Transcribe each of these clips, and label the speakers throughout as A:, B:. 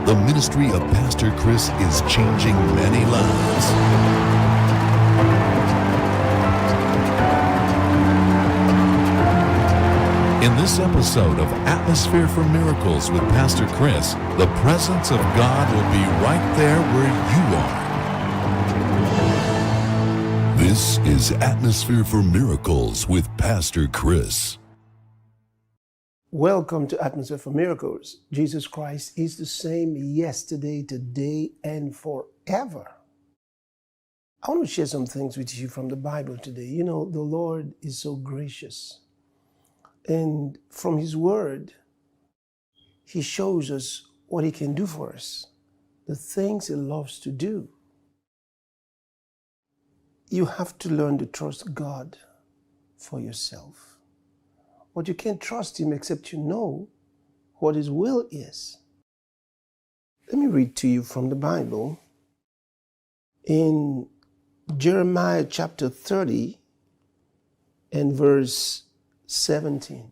A: the ministry of Pastor Chris is changing many lives. In this episode of Atmosphere for Miracles with Pastor Chris, the presence of God will be right there where you are. This is Atmosphere for Miracles with Pastor Chris.
B: Welcome to Atmosphere for Miracles. Jesus Christ is the same yesterday, today, and forever. I want to share some things with you from the Bible today. You know, the Lord is so gracious. And from His Word, He shows us what He can do for us, the things He loves to do. You have to learn to trust God for yourself. But you can't trust Him except you know what His will is. Let me read to you from the Bible in Jeremiah chapter 30 and verse 17.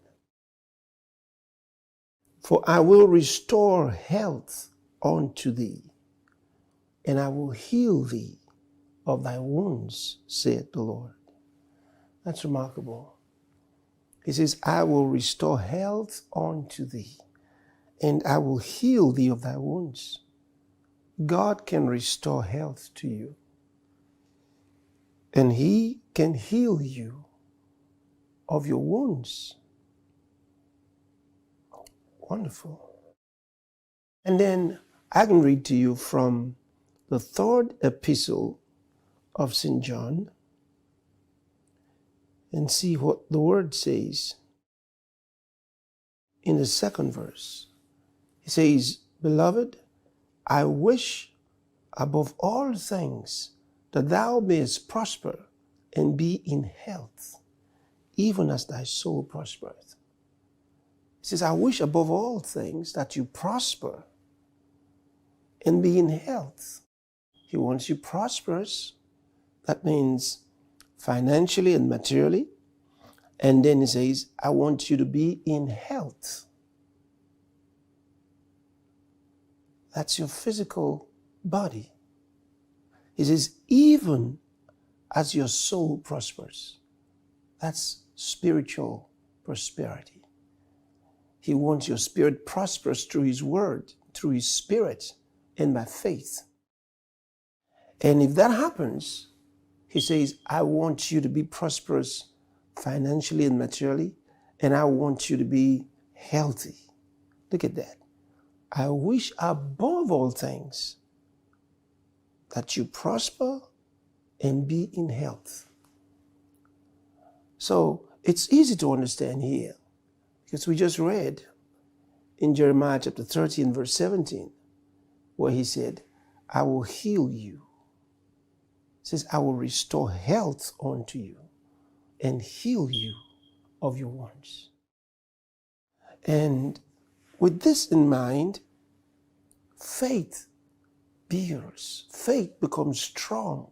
B: For I will restore health unto thee, and I will heal thee of thy wounds, saith the Lord. That's remarkable. He says, I will restore health unto thee, and I will heal thee of thy wounds. God can restore health to you, and He can heal you of your wounds. Wonderful. And then I can read to you from the third epistle of St. John and see what the Word says in the second verse. He says, Beloved, I wish above all things that thou mayest prosper and be in health, even as thy soul prospereth. He says, I wish above all things that you prosper and be in health. He wants you prosperous. That means financially and materially. And then he says, I want you to be in health. That's your physical body. He says, even as your soul prospers. That's spiritual prosperity. He wants your spirit prosperous through His Word, through His Spirit, and by faith. And if that happens, He says, I want you to be prosperous financially and materially, and I want you to be healthy. Look at that. I wish above all things that you prosper and be in health. So it's easy to understand here, because we just read in Jeremiah chapter 30 and verse 17, where He said, I will heal you. It says, I will restore health unto you and heal you of your wounds. And with this in mind, faith builds. Faith becomes strong.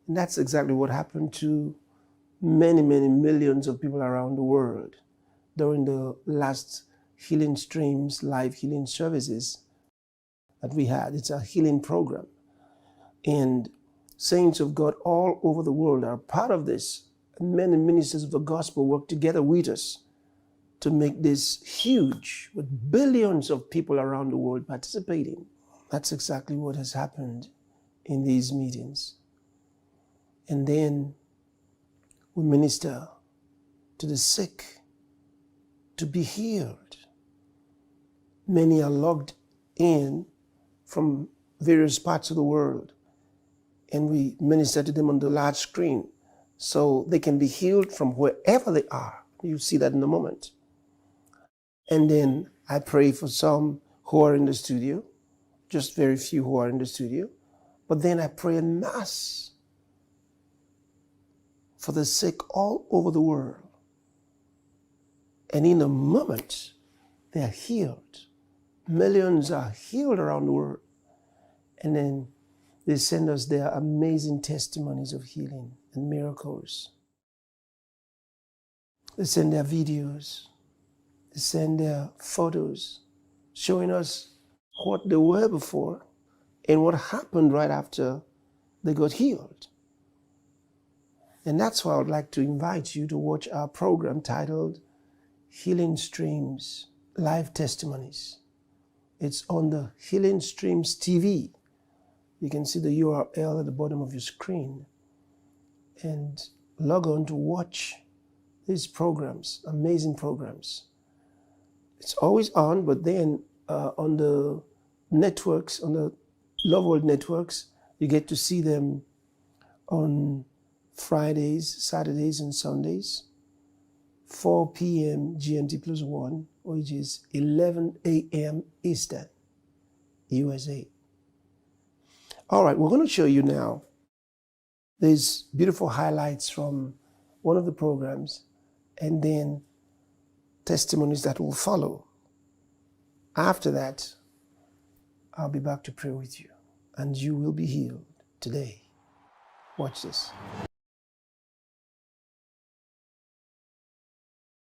B: And that's exactly what happened to many, many millions of people around the world during the last Healing Streams live healing services that we had. It's a healing program. And saints of God all over the world are part of this. And many ministers of the gospel work together with us to make this huge, with billions of people around the world participating. That's exactly what has happened in these meetings. And then we minister to the sick to be healed. Many are logged in from various parts of the world, and we minister to them on the large screen so they can be healed from wherever they are. You'll see that in a moment. And then I pray for some who are in the studio, just very few who are in the studio. But then I pray en masse for the sick all over the world. And in a moment, they are healed. Millions are healed around the world. And then they send us their amazing testimonies of healing and miracles. They send their videos. They send their photos showing us what they were before and what happened right after they got healed. And that's why I would like to invite you to watch our program titled Healing Streams Live Testimonies. It's on the Healing Streams TV. You can see the URL at the bottom of your screen and log on to watch these programs, amazing programs. It's always on, but then on the networks, on the Love World networks, you get to see them on Fridays, Saturdays, and Sundays, 4 p.m. GMT plus 1, which is 11 a.m. Eastern, USA. All right, we're going to show you now these beautiful highlights from one of the programs and then testimonies that will follow. After that, I'll be back to pray with you and you will be healed today. Watch this.